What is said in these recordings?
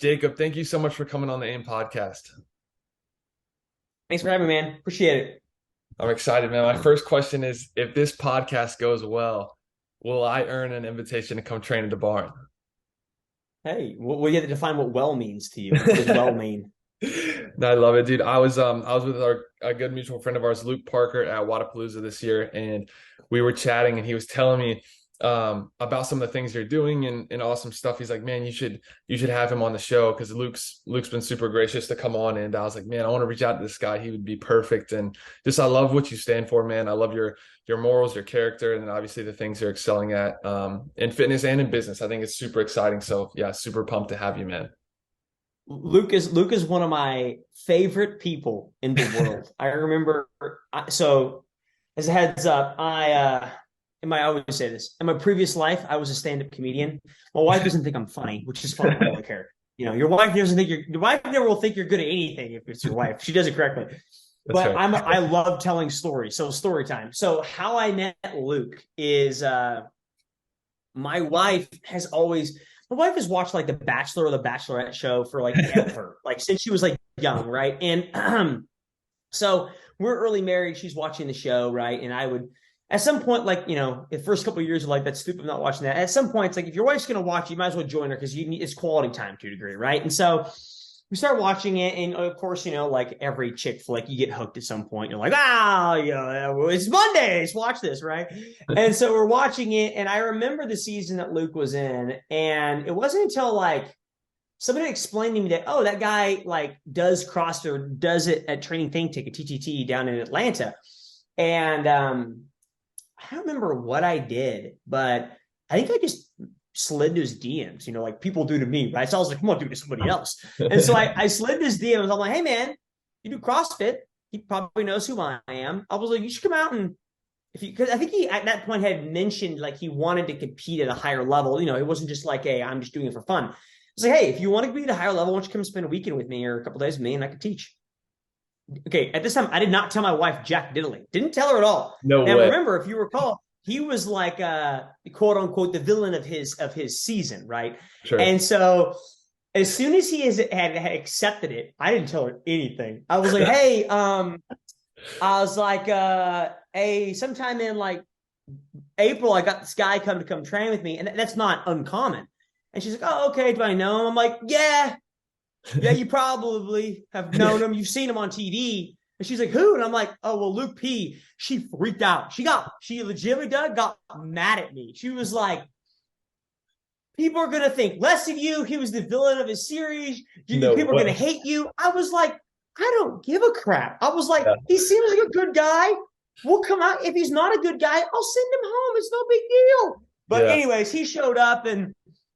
Jacob, thank you so much for coming on the AIM podcast. Thanks for having me, man. Appreciate it. I'm excited, man. My first question is, if this podcast goes well, will I earn an invitation to come train at the barn? Hey, you have to define what well means to you. What does well mean? No, I love it, dude. I was with a good mutual friend of ours, Luke Parker, at Wadapalooza this year, and we were chatting, and he was telling me about some of the things you're doing and awesome stuff. He's like, man, you should have him on the show because Luke's been super gracious to come on, and I was like, man, I want to reach out to this guy. He would be perfect, and just I love what you stand for, man. I love your morals, your character, and then obviously the things you're excelling at in fitness and in business. I think it's super exciting. So yeah, super pumped to have you, man. Luke is one of my favorite people in the world. I remember. So, as a heads up, I always say this. In my previous life, I was a stand-up comedian. My wife doesn't think I'm funny, which is fine. I don't really care. Your wife doesn't think your wife never will think you're good at anything if it's your wife. She does it correctly. That's But right. I love telling stories. So story time. So how I met Luke is my wife has always my wife has watched like The Bachelor or The Bachelorette show for like ever, like since she was like young, right? And so we're early married. She's watching the show, right? And I would at some point, like the first couple of years of like that's stupid, I'm not watching that. At some point, it's like if your wife's gonna watch, you might as well join her because it's quality time to a degree, right? And so we start watching it, and of course, like every chick flick, you get hooked at some point. You're like, it's Mondays, watch this, right? And so we're watching it, and I remember the season that Luke was in, and it wasn't until like somebody explained to me that, oh, that guy like does CrossFit or does it at Training Think Tank, a TTT down in Atlanta. And I don't remember what I did, but I think I just slid into his DMs, like people do to me, right? So I was like, come on, do it to somebody else. And so I slid into his DMs. I'm like, hey, man, you do CrossFit. He probably knows who I am. I was like, you should come out and because I think he at that point had mentioned like he wanted to compete at a higher level. It wasn't just like, hey, I'm just doing it for fun. I was like, hey, if you want to compete at a higher level, why don't you come spend a weekend with me or a couple days with me and I could teach. Okay, at this time, I did not tell my wife Jack Diddley. Didn't tell her at all. No Now, way. remember, if you recall, he was like quote unquote the villain of his season, right? Sure. And so as soon as had accepted it, I didn't tell her anything. I was like, hey, I was like, hey, sometime in like April, I got this guy come train with me, and that's not uncommon. And she's like, oh, okay, do I know him? I'm like, yeah, you probably have known him. You've seen him on TV. And she's like, who? And I'm like, oh, well, Luke P. She freaked out. She legitimately got mad at me. She was like, people are going to think less of you. He was the villain of his series. No People are going to way. hate you. I was like, I don't give a crap. I was like, Yeah. he seems like a good guy. We'll come out. If he's not a good guy, I'll send him home. It's no big deal. But Yeah. anyways, he showed up and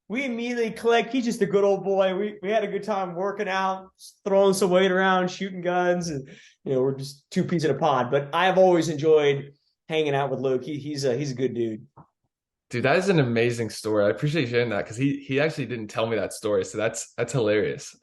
we immediately clicked. He's just a good old boy. We had a good time working out, throwing some weight around, shooting guns, and we're just two peas in a pod. But I've always enjoyed hanging out with Luke. He's a good dude. Dude, that is an amazing story. I appreciate you sharing that because he actually didn't tell me that story. So that's hilarious.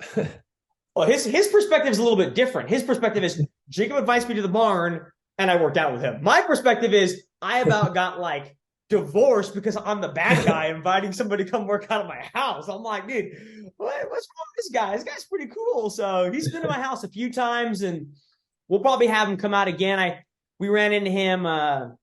Well, his perspective is a little bit different. His perspective is Jacob invites me to the barn, and I worked out with him. My perspective is I about got like divorced because I'm the bad guy inviting somebody to come work out at my house. I'm like, dude, what's wrong with this guy? This guy's pretty cool. So he's been to my house a few times, and we'll probably have him come out again. We ran into him at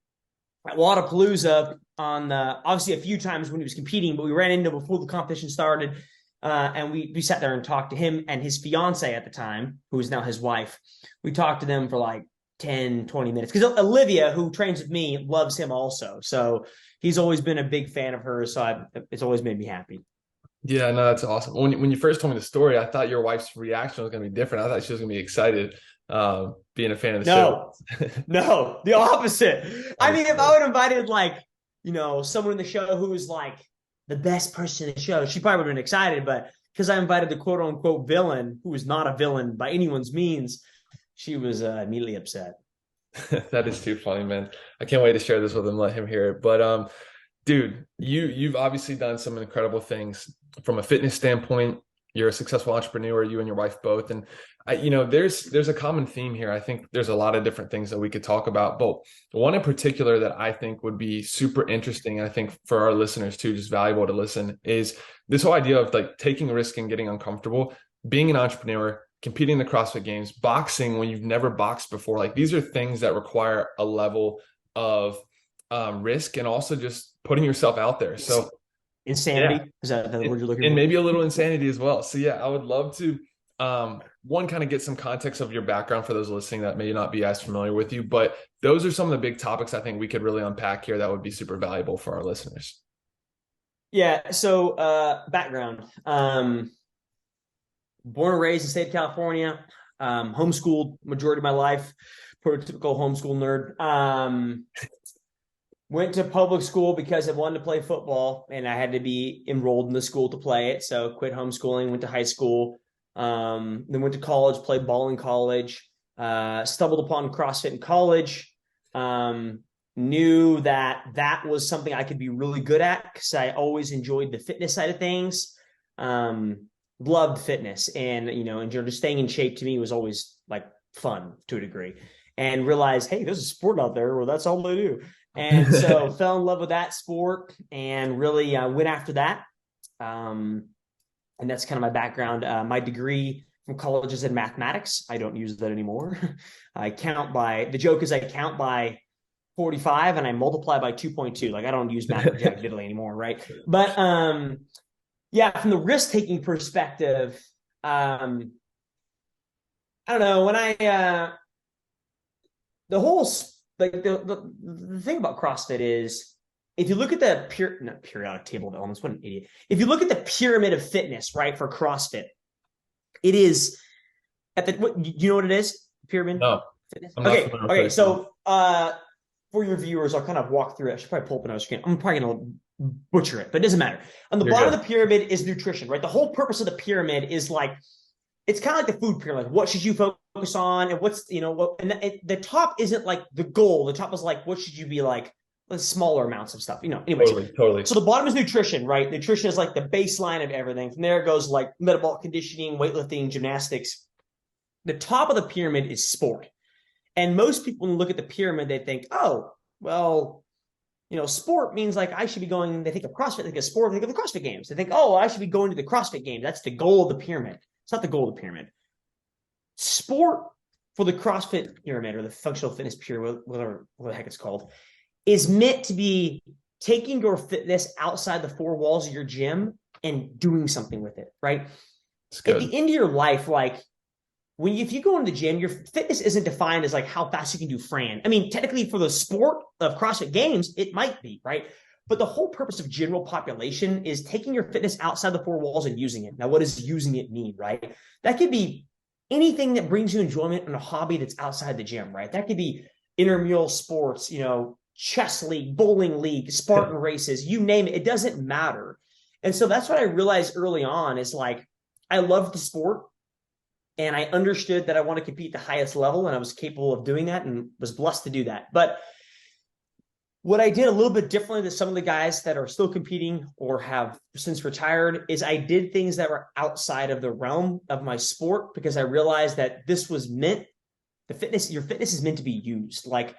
Wadapalooza on obviously a few times when he was competing, but we ran into him before the competition started. And we sat there and talked to him and his fiance at the time, who is now his wife. We talked to them for like 10, 20 minutes. Because Olivia, who trains with me, loves him also. So he's always been a big fan of hers. So it's always made me happy. Yeah, no, that's awesome. When you first told me the story, I thought your wife's reaction was going to be different. I thought she was going to be excited, being a fan of the No, show. no, the opposite. I mean, if Understood. I would have invited like, someone in the show who was like the best person in the show, she probably would have been excited. But because I invited the quote unquote villain, who was not a villain by anyone's means, she was immediately upset. That is too funny, man. I can't wait to share this with him, let him hear it. But dude, you've obviously done some incredible things from a fitness standpoint. you're a successful entrepreneur, you and your wife both. And there's a common theme here. I think there's a lot of different things that we could talk about, but one in particular that I think would be super interesting, and I think for our listeners too, just valuable to listen, is this whole idea of like taking a risk and getting uncomfortable, being an entrepreneur, competing in the CrossFit Games, boxing when you've never boxed before. Like these are things that require a level of risk and also just putting yourself out there. So Insanity, yeah, is that the word you're looking and for? maybe a little insanity as well. So yeah, I would love to one kind of get some context of your background for those listening that may not be as familiar with you, but those are some of the big topics I think we could really unpack here that would be super valuable for our listeners. Yeah. So background. Born and raised in the state of California. Homeschooled majority of my life. Prototypical homeschool nerd. Went to public school because I wanted to play football and I had to be enrolled in the school to play it. So quit homeschooling, went to high school, then went to college, played ball in college, stumbled upon CrossFit in college, knew that that was something I could be really good at because I always enjoyed the fitness side of things. Loved fitness and, just staying in shape to me was always like fun to a degree, and realized, hey, there's a sport out there where that's all they do. And so fell in love with that sport and really went after that. And that's kind of my background. My degree from college is in mathematics. I don't use that anymore. The joke is I count by 45 and I multiply by 2.2. Like I don't use math for jack diddly anymore, right? But yeah, from the risk-taking perspective, I don't know, when the whole the thing about CrossFit is if you look at the periodic table of elements, what an idiot. If you look at the pyramid of fitness, right, for CrossFit, it is at the what you know what it is? Pyramid? No, Fitness? I'm not Okay. familiar with Okay. it. So for your viewers, I'll kind of walk through it. I should probably pull up another screen. I'm probably gonna butcher it, but it doesn't matter. On the You're bottom good. of the pyramid is nutrition, right? The whole purpose of the pyramid is like it's kind of like the food pyramid. What should you focus on, and what's the top isn't like the goal. The top is like what should you be like smaller amounts of stuff. Anyways. Totally. So the bottom is nutrition, right? Nutrition is like the baseline of everything. From there goes like metabolic conditioning, weightlifting, gymnastics. The top of the pyramid is sport. And most people, when you look at the pyramid, they think, oh, well, sport means like I should be going, they think of CrossFit, they think of sport, they think of the CrossFit Games. They think, oh, I should be going to the CrossFit Games. That's the goal of the pyramid. It's not the goal of the pyramid. Sport for the CrossFit pyramid or the functional fitness pyramid, whatever the heck it's called, is meant to be taking your fitness outside the four walls of your gym and doing something with it, right? At the end of your life, like if you go into the gym, your fitness isn't defined as like how fast you can do Fran. I mean, technically for the sport of CrossFit Games, it might be, right? But the whole purpose of general population is taking your fitness outside the four walls and using it. Now, what does using it mean, right? That could be anything that brings you enjoyment and a hobby that's outside the gym, right? That could be intramural sports, chess league, bowling league, Spartan races, you name it. It doesn't matter. And so that's what I realized early on is like, I loved the sport and I understood that I want to compete at the highest level and I was capable of doing that and was blessed to do that. But what I did a little bit differently than some of the guys that are still competing or have since retired is I did things that were outside of the realm of my sport because I realized that this was meant, your fitness is meant to be used. Like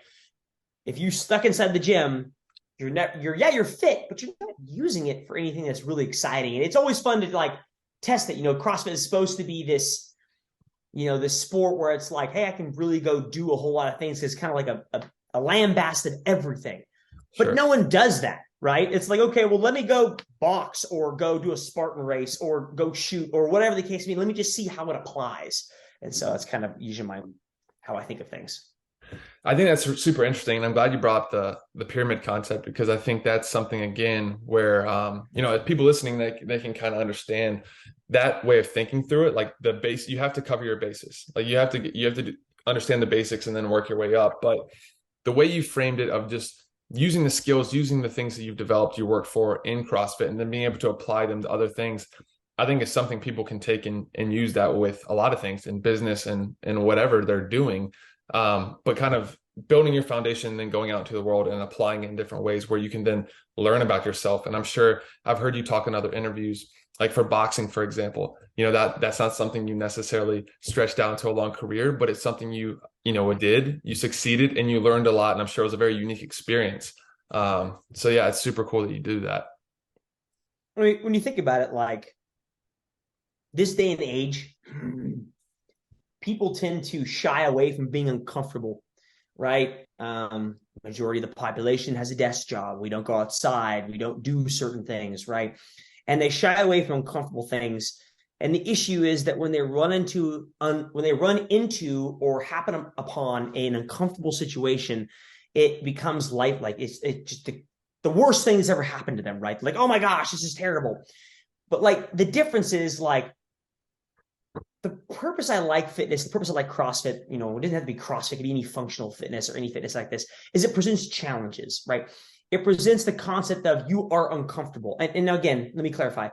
if you're stuck inside the gym, you're fit, but you're not using it for anything that's really exciting. And it's always fun to like test it. CrossFit is supposed to be this, this sport where it's like, hey, I can really go do a whole lot of things. It's kind of like a lambast of everything. But Sure. no one does that, right? It's like, okay, well, let me go box or go do a Spartan race or go shoot or whatever the case may be. Let me just see how it applies. And so that's kind of usually how I think of things. I think that's super interesting, and I'm glad you brought up the pyramid concept because I think that's something again where people listening they can kind of understand that way of thinking through it. Like the base, you have to cover your bases. Like you have to understand the basics and then work your way up. But the way you framed it of just using the skills, using the things that you've developed, you work for in CrossFit, and then being able to apply them to other things, I think is something people can take and use that with a lot of things in business and whatever they're doing. But kind of building your foundation and then going out into the world and applying it in different ways where you can then learn about yourself. And I'm sure I've heard you talk in other interviews like for boxing, for example, that's not something you necessarily stretched out into a long career, but it's something you succeeded and you learned a lot. And I'm sure it was a very unique experience. So yeah, it's super cool that you do that. I mean, when you think about it, like this day and age, people tend to shy away from being uncomfortable, right? Majority of the population has a desk job. We don't go outside. We don't do certain things, right? And they shy away from uncomfortable things. And the issue is that when they run into or happen upon an uncomfortable situation, it becomes lifelike. It's just the worst thing that's ever happened to them, right? Like, oh my gosh, this is terrible. But like the difference is like the purpose I like fitness, the purpose I like CrossFit, it doesn't have to be CrossFit, it could be any functional fitness or any fitness like this, is it presents challenges, right? It presents the concept of you are uncomfortable. And now again, let me clarify.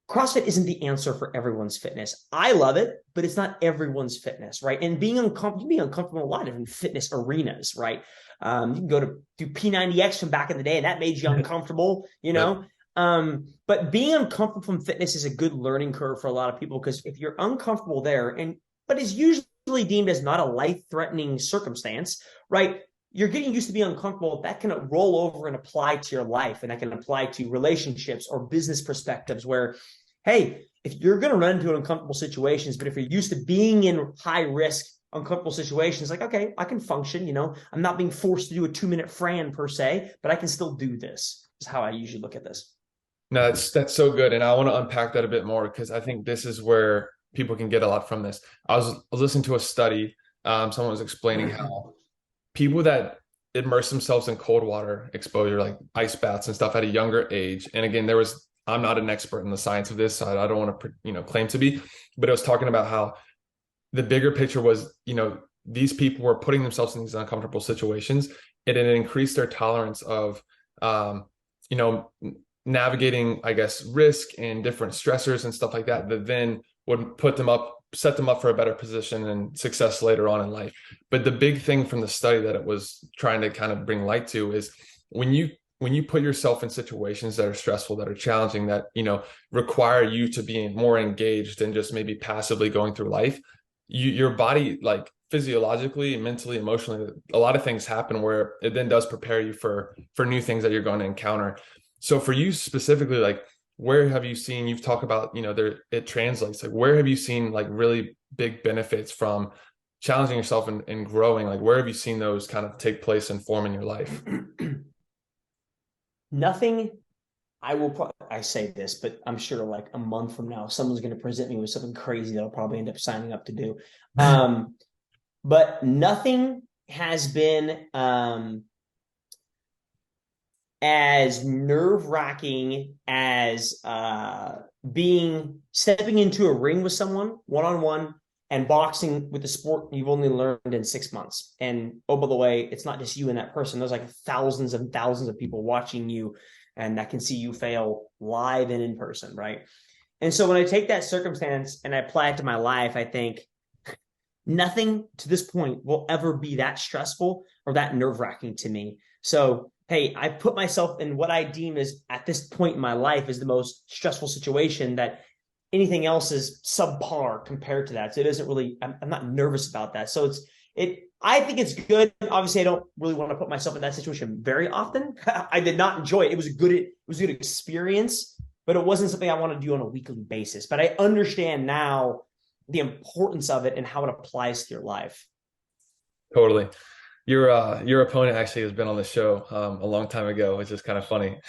CrossFit isn't the answer for everyone's fitness. I love it, but it's not everyone's fitness, right? And being uncomfortable, you can be uncomfortable in a lot of different fitness arenas, right? You can go to do P90X from back in the day, and that made you uncomfortable, Yep. But being uncomfortable from fitness is a good learning curve for a lot of people because if you're uncomfortable there, but is usually deemed as not a life-threatening circumstance, right? You're getting used to being uncomfortable. That can roll over and apply to your life, and that can apply to relationships or business perspectives where, hey, if you're going to run into uncomfortable situations, but if you're used to being in high risk, uncomfortable situations, like, okay, I can function, I'm not being forced to do a 2-minute Fran per se, but I can still do this, is how I usually look at this. No, that's so good. And I want to unpack that a bit more because I think this is where people can get a lot from this. I was listening to a study. Someone was explaining how people that immerse themselves in cold water exposure, like ice baths and stuff at a younger age. And again, I'm not an expert in the science of this, so I don't want to, claim to be, but it was talking about how the bigger picture was, these people were putting themselves in these uncomfortable situations and it increased their tolerance of, you know, navigating, I guess, risk and different stressors and stuff like that, that then would set them up for a better position and success later on in life. But the big thing from the study that it was trying to kind of bring light to is when you put yourself in situations that are stressful, that are challenging, that, require you to be more engaged than just maybe passively going through life, your body, like physiologically, mentally, emotionally, a lot of things happen where it then does prepare you for new things that you're going to encounter. So for you specifically, like where have you seen, you've talked about, it translates, like where have you seen like really big benefits from challenging yourself and growing? Like where have you seen those kind of take place and form in your life? Nothing. I say this, but I'm sure like a month from now, someone's going to present me with something crazy that I'll probably end up signing up to do. But nothing has been as nerve-wracking as stepping into a ring with someone one-on-one and boxing with the sport you've only learned in 6 months. And oh, by the way, it's not just you and that person. There's like thousands and thousands of people watching you and that can see you fail live and in person, right? And so when I take that circumstance and I apply it to my life, I think nothing to this point will ever be that stressful or that nerve-wracking to me. So, hey, I put myself in what I deem is at this point in my life is the most stressful situation that anything else is subpar compared to that. So it isn't really, I'm not nervous about that. So I think it's good. Obviously, I don't really want to put myself in that situation very often. I did not enjoy it. It was a good experience, but it wasn't something I want to do on a weekly basis. But I understand now the importance of it and how it applies to your life. Totally. Your opponent actually has been on the show a long time ago, which is kind of funny.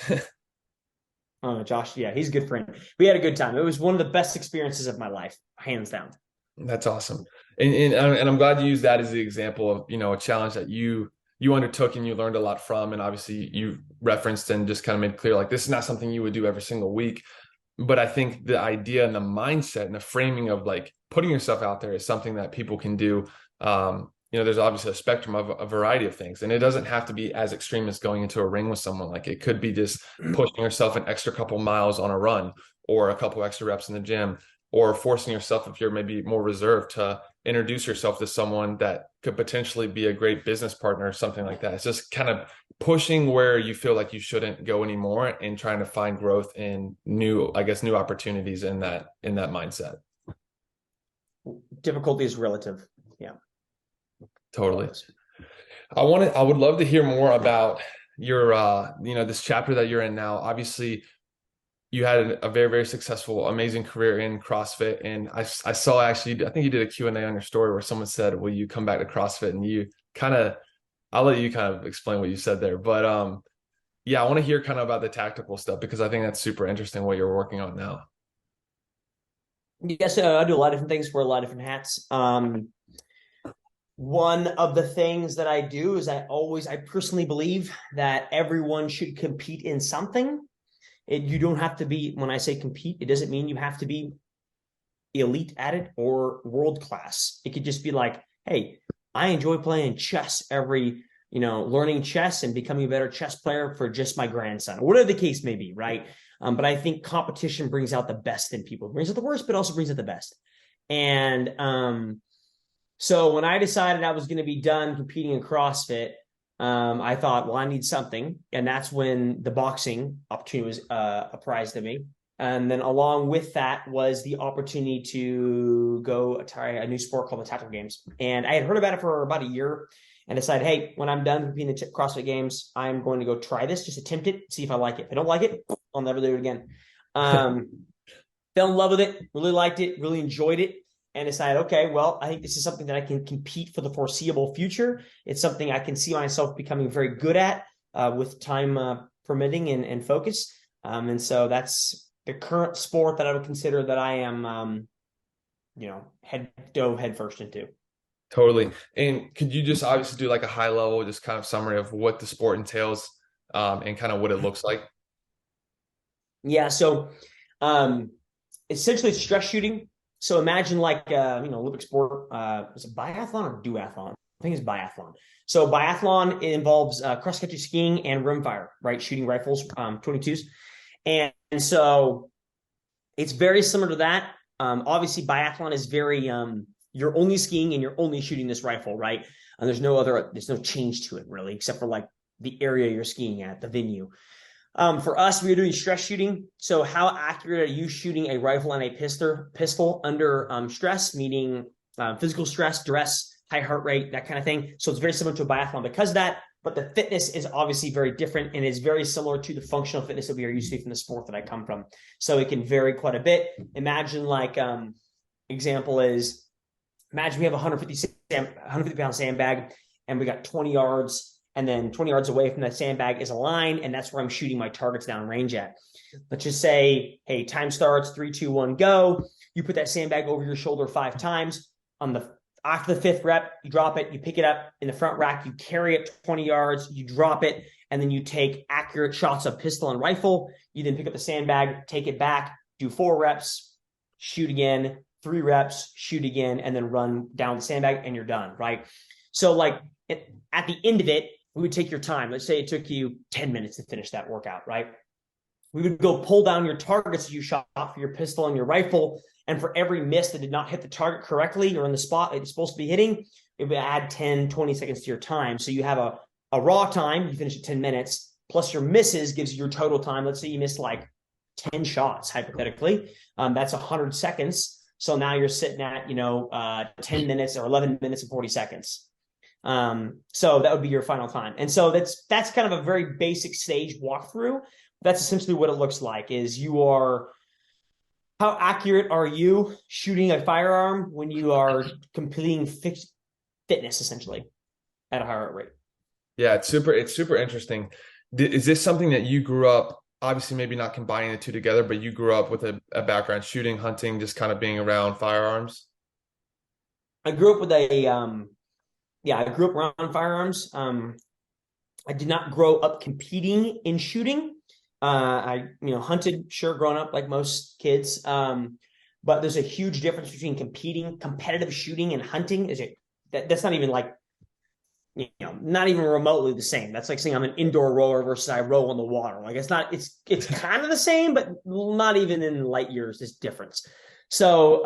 Oh, Josh, yeah, he's a good friend. We had a good time. It was one of the best experiences of my life, hands down. That's awesome. And I'm glad you used that as the example of, a challenge that you undertook and you learned a lot from. And obviously you referenced and just kind of made clear, like, this is not something you would do every single week. But I think the idea and the mindset and the framing of like putting yourself out there is something that people can do. There's obviously a spectrum of a variety of things, and it doesn't have to be as extreme as going into a ring with someone. Like it could be just pushing yourself an extra couple miles on a run or a couple extra reps in the gym, or forcing yourself, if you're maybe more reserved, to introduce yourself to someone that could potentially be a great business partner or something like that. It's just kind of pushing where you feel like you shouldn't go anymore and trying to find growth in new, I guess, new opportunities in that mindset. Difficulty is relative. Yeah. Totally. I would love to hear more about your this chapter that you're in now. Obviously, you had a very, very successful, amazing career in CrossFit. And I saw actually, I think you did a Q&A on your story where someone said, will you come back to CrossFit? And you kind of, I'll let you kind of explain what you said there. But yeah, I want to hear kind of about the tactical stuff because I think that's super interesting what you're working on now. Yes, I do a lot of different things, wear a lot of different hats. One of the things that I do is I personally believe that everyone should compete in something. You don't have to be, when I say compete, it doesn't mean you have to be elite at it or world class. It could just be like, hey, I enjoy playing chess learning chess and becoming a better chess player for just my grandson, or whatever the case may be, right? But I think competition brings out the best in people. It brings out the worst, but also brings out the best. And so when I decided I was going to be done competing in CrossFit, I thought, well, I need something. And that's when the boxing opportunity was apprised of me. And then along with that was the opportunity to go try a new sport called the Tactical Games. And I had heard about it for about a year and decided, hey, when I'm done competing in the CrossFit Games, I'm going to go try this, just attempt it, see if I like it. If I don't like it, I'll never do it again. Fell in love with it, really liked it, really enjoyed it. And decided, okay, well, I think this is something that I can compete for the foreseeable future. It's something I can see myself becoming very good at with time permitting and focus. And so that's the current sport that I would consider that I am, head first into. Totally. And could you just obviously do like a high level, just kind of summary of what the sport entails and kind of what it looks like? Yeah. So essentially it's stress shooting. So imagine like, Olympic sport, is it biathlon or duathlon? I think it's biathlon. So biathlon, it involves cross-country skiing and rimfire, right? Shooting rifles, 22s. And so it's very similar to that. Obviously biathlon is very, you're only skiing and you're only shooting this rifle, right? And there's no change to it really, except for like the area you're skiing at, the venue. For us, we are doing stress shooting. So how accurate are you shooting a rifle and a pistol under stress, meaning physical stress, duress, high heart rate, that kind of thing. So it's very similar to a biathlon because of that, but the fitness is obviously very different and is very similar to the functional fitness that we are used to from the sport that I come from. So it can vary quite a bit. Imagine like example is, imagine we have a 150 pound sandbag and we got 20 yards. And then 20 yards away from that sandbag is a line, and that's where I'm shooting my targets down range at. Let's just say, hey, time starts, 3, 2, 1, go. You put that sandbag over your shoulder 5 times. After the 5th rep, you drop it, you pick it up in the front rack, you carry it 20 yards, you drop it, and then you take accurate shots of pistol and rifle. You then pick up the sandbag, take it back, do 4 reps, shoot again, 3 reps, shoot again, and then run down the sandbag, and you're done, right? So like at the end of it, we would take your time. Let's say it took you 10 minutes to finish that workout, right? We would go pull down your targets you shot for your pistol and your rifle. And for every miss that did not hit the target correctly or in the spot it's supposed to be hitting, it would add 10, 20 seconds to your time. So you have a raw time, you finish at 10 minutes, plus your misses gives you your total time. Let's say you missed like 10 shots, hypothetically. That's 100 seconds. So now you're sitting at, 10 minutes or 11 minutes and 40 seconds. So that would be your final time. And so that's kind of a very basic stage walkthrough. That's essentially what it looks like is how accurate are you shooting a firearm when you are completing fitness essentially at a higher rate? Yeah, it's super interesting. Is this something that you grew up, obviously maybe not combining the two together, but you grew up with a background shooting, hunting, just kind of being around firearms? I grew up with I grew up around firearms. I did not grow up competing in shooting. I hunted, sure, growing up like most kids. But there's a huge difference between competitive shooting and hunting. That's not even like, not even remotely the same. That's like saying I'm an indoor rower versus I row on the water. Like it's kind of the same, but not even in light years, this difference. So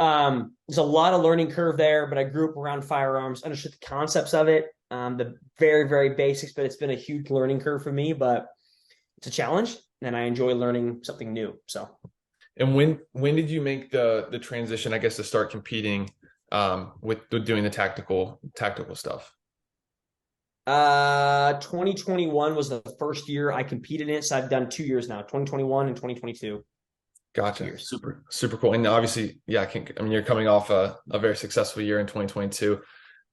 there's a lot of learning curve there, but I grew up around firearms, understood the concepts of it, the very, very basics, but it's been a huge learning curve for me, but it's a challenge and I enjoy learning something new. So And when did you make the transition, I guess, to start competing with doing the tactical stuff? 2021 was the first year I competed in it. So I've done 2 years now, 2021 and 2022, two Gotcha. years. Super, super cool. And obviously, yeah, I mean, you're coming off a very successful year in 2022.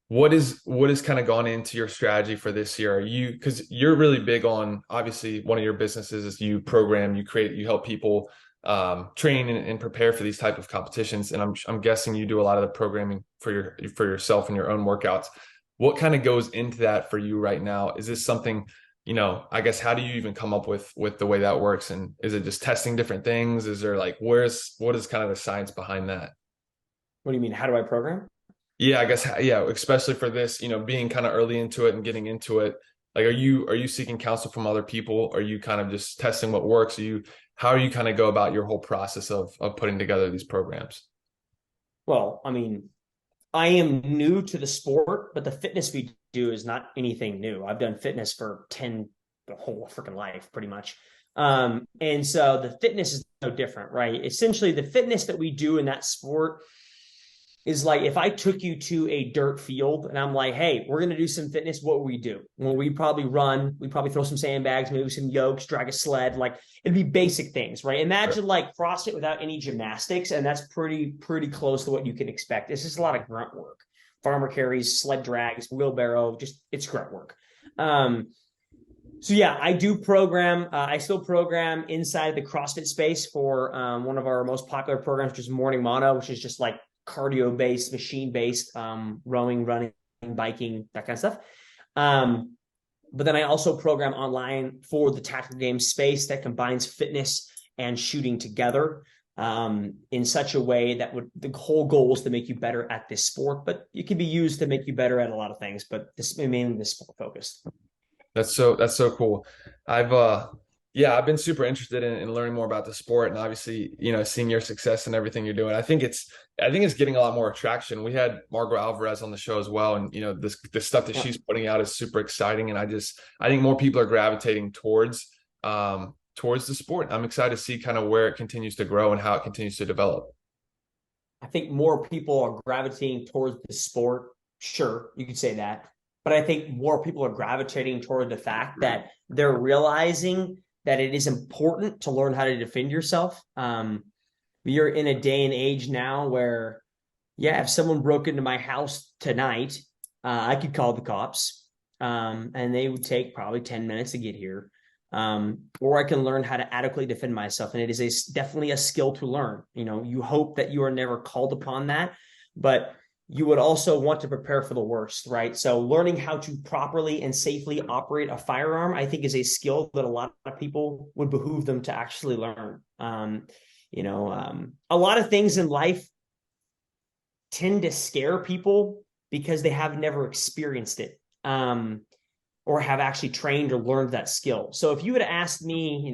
What has kind of gone into your strategy for this year? Are you, because you're really big on, obviously one of your businesses is you program, you create, you help people train and prepare for these type of competitions. And I'm guessing you do a lot of the programming for yourself and your own workouts. What kind of goes into that for you right now? Is this something, I guess, how do you even come up with the way that works? And is it just testing different things? Is there like, what is kind of the science behind that? What do you mean? How do I program? Yeah, I guess, yeah, especially for this, being kind of early into it and getting into it. Like, are you seeking counsel from other people? Are you kind of just testing what works? How are you kind of go about your whole process of putting together these programs? Well, I mean, I am new to the sport, but the fitness we do is not anything new. I've done fitness for 10, the whole freaking life, pretty much. And so the fitness is no different, right? Essentially, the fitness that we do in that sport is like if I took you to a dirt field and I'm like, hey, we're going to do some fitness, what would we do? Well, we probably run, we probably throw some sandbags, maybe some yokes, drag a sled. Like it'd be basic things, right? Right. Imagine like CrossFit without any gymnastics, and that's pretty close to what you can expect. It's just a lot of grunt work, farmer carries, sled drags, wheelbarrow, just it's grunt work. Um, so yeah, I do program. I still program inside the CrossFit space for one of our most popular programs, which is Morning Mono, which is just like cardio based, machine based, rowing, running, biking, that kind of stuff. Um, but then I also program online for the tactical game space that combines fitness and shooting together in such a way that would the whole goal is to make you better at this sport, but it can be used to make you better at a lot of things. But this mainly this sport focused. That's so cool. I've been super interested in learning more about the sport and obviously, seeing your success and everything you're doing. I think it's getting a lot more traction. We had Margot Alvarez on the show as well. And the stuff that Yeah. she's putting out is super exciting. And I think more people are gravitating towards the sport. I'm excited to see kind of where it continues to grow and how it continues to develop. I think more people are gravitating towards the sport. Sure, you could say that. But I think more people are gravitating toward the fact that they're realizing that it is important to learn how to defend yourself. We are in a day and age now where, yeah, if someone broke into my house tonight, I could call the cops, and they would take probably 10 minutes to get here. Or I can learn how to adequately defend myself. And it is definitely a skill to learn. You hope that you are never called upon that, but you would also want to prepare for the worst, right? So learning how to properly and safely operate a firearm, I think is a skill that a lot of people would behoove them to actually learn. A lot of things in life tend to scare people because they have never experienced it. Or have actually trained or learned that skill. So if you had asked me,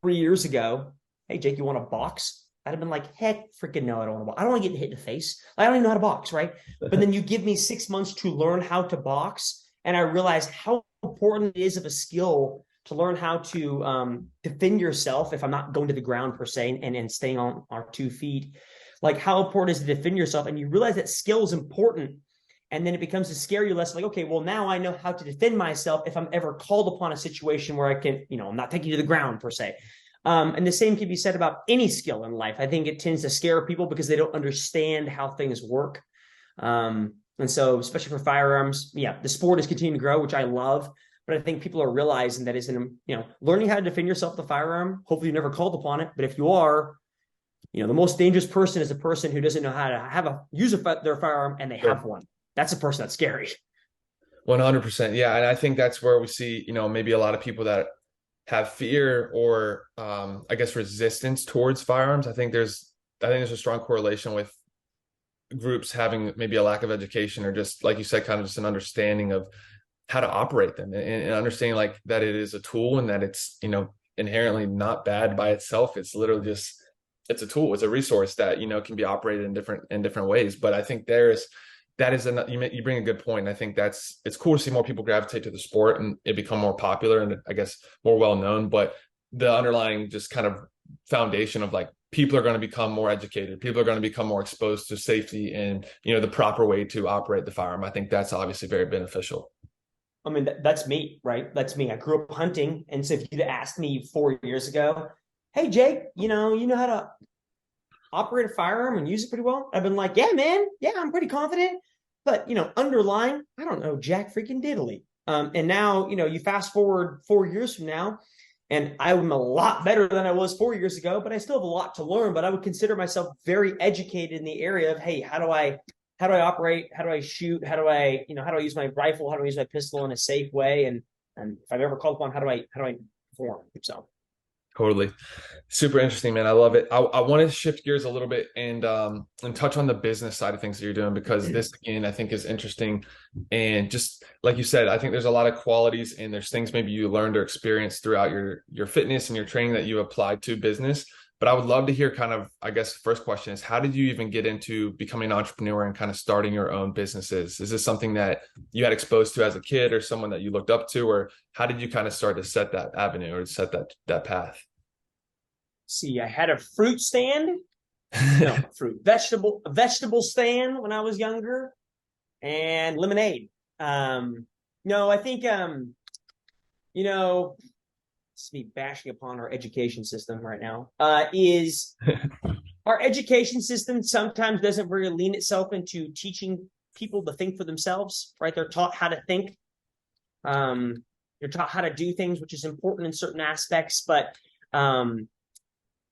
3 years ago, hey, Jake, you want to box? I'd have been like, heck, freaking no, I don't want to box. I don't want to get hit in the face. I don't even know how to box, right? But then you give me 6 months to learn how to box, and I realize how important it is of a skill to learn how to defend yourself if I'm not going to the ground per se and staying on our 2 feet. Like how important is to defend yourself? And you realize that skill is important, and then it becomes to scare you less like, okay, well, now I know how to defend myself if I'm ever called upon a situation where I can, I'm not taking you to the ground per se. And the same can be said about any skill in life. I think it tends to scare people because they don't understand how things work. And so, especially for firearms, yeah, the sport is continuing to grow, which I love. But I think people are realizing that isn't, learning how to defend yourself with a firearm. Hopefully, you're never called upon it. But if you are, the most dangerous person is a person who doesn't know how to use their firearm and they have Sure. one. That's a person that's scary. 100%. Yeah. And I think that's where we see, maybe a lot of people that have fear or I guess resistance towards firearms. I think there's a strong correlation with groups having maybe a lack of education or just like you said, kind of just an understanding of how to operate them and understanding like that it is a tool and that it's, inherently not bad by itself. It's literally just it's a tool, it's a resource that, can be operated in different ways. But I think you bring a good point. I think it's cool to see more people gravitate to the sport and it become more popular and I guess more well known. But the underlying just kind of foundation of like people are going to become more educated, people are going to become more exposed to safety and the proper way to operate the firearm. I think that's obviously very beneficial. I mean, that's me, right? That's me. I grew up hunting. And so if you'd asked me 4 years ago, hey, Jake, you know how to operate a firearm and use it pretty well? I've been like, yeah, man. Yeah, I'm pretty confident. But, underlying, I don't know, jack freaking diddly. And now, you fast forward 4 years from now, and I'm a lot better than I was 4 years ago, but I still have a lot to learn. But I would consider myself very educated in the area of, hey, how do I operate? How do I shoot? How do I use my rifle? How do I use my pistol in a safe way? And if I've ever called upon, how do I perform? So Totally. Super interesting, man. I love it. I want to shift gears a little bit and touch on the business side of things that you're doing, because this again I think is interesting. And just like you said, I think there's a lot of qualities and there's things maybe you learned or experienced throughout your fitness and your training that you applied to business. But I would love to hear kind of, I guess, first question is, how did you even get into becoming an entrepreneur and kind of starting your own businesses? Is this something that you had exposed to as a kid or someone that you looked up to, or how did you kind of start to set that avenue or set that path? see, I had a fruit stand. No, vegetable stand when I was younger, and lemonade. No, I think it's me bashing upon our education system right now. Is our education system sometimes doesn't really lean itself into teaching people to think for themselves, right? They're taught how to think. They're taught how to do things, which is important in certain aspects, but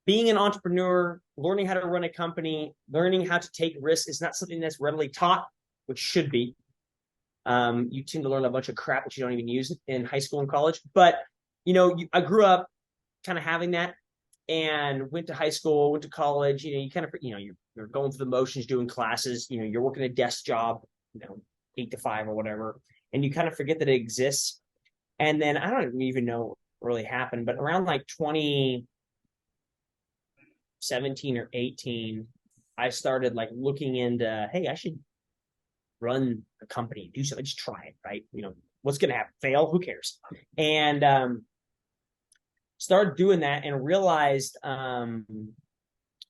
being an entrepreneur, learning how to run a company, learning how to take risks is not something that's readily taught, which should be. You tend to learn a bunch of crap that you don't even use in high school and college. But, I grew up kind of having that and went to high school, went to college. You kind of, you're going through the motions, doing classes, you're working a desk job, 8 to 5 or whatever. And you kind of forget that it exists. And then I don't even know what really happened, but around like 2017 or 18, I started like looking into, hey, I should run a company, do something, just try it, right? What's going to happen? Fail? Who cares? And started doing that and realized, number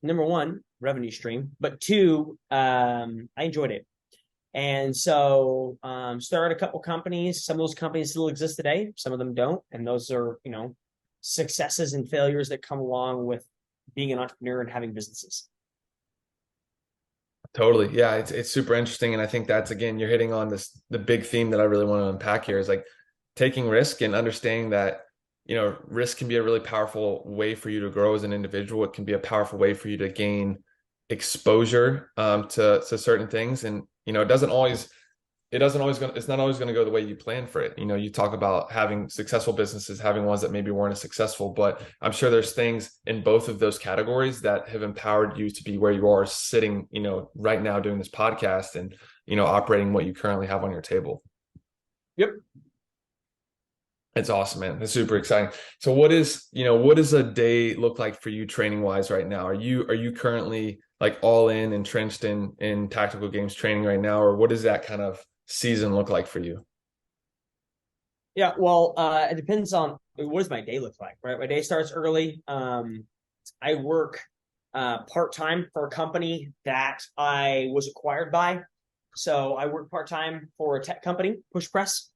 one, revenue stream, but two, I enjoyed it. And so started a couple companies. Some of those companies still exist today. Some of them don't. And those are, successes and failures that come along with being an entrepreneur and having businesses. Totally. Yeah, it's super interesting. And I think that's, again, you're hitting on the big theme that I really want to unpack here is like taking risk and understanding that, risk can be a really powerful way for you to grow as an individual. It can be a powerful way for you to gain exposure to certain things. And, it's not always going to go the way you plan for it. You talk about having successful businesses, having ones that maybe weren't as successful, but I'm sure there's things in both of those categories that have empowered you to be where you are sitting, right now doing this podcast and, operating what you currently have on your table. Yep. It's awesome, man. It's super exciting. So what does a day look like for you training wise right now? Are you currently like all in entrenched in tactical games training right now, or what does that kind of season look like for you? Yeah, well, it depends on what does my day look like, right? My day starts early. I work part-time for a company that I was acquired by. So I work part-time for a tech company, Push Press.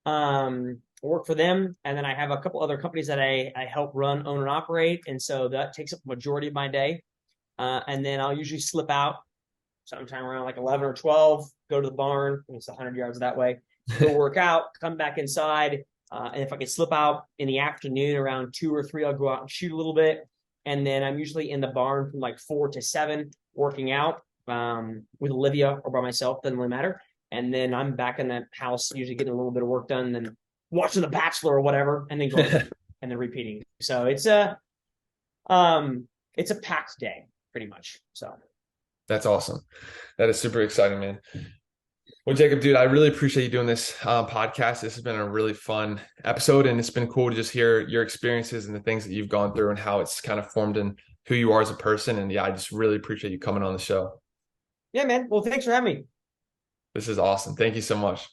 I work for them, and then I have a couple other companies that I help run, own, and operate. And so that takes up the majority of my day. And then I'll usually slip out sometime around like 11 or 12, go to the barn. It's 100 yards that way. Go work out, come back inside. And if I can slip out in the afternoon around 2 or 3, I'll go out and shoot a little bit. And then I'm usually in the barn from like 4 to 7 working out with Olivia or by myself, doesn't really matter. And then I'm back in the house, usually getting a little bit of work done, and then watching The Bachelor or whatever, and then going and then repeating. So it's a packed day pretty much. So that's awesome. That is super exciting, man. Well, Jacob, dude, I really appreciate you doing this podcast. This has been a really fun episode, and it's been cool to just hear your experiences and the things that you've gone through and how it's kind of formed and who you are as a person. And yeah, I just really appreciate you coming on the show. Yeah, man. Well, thanks for having me. This is awesome. Thank you so much.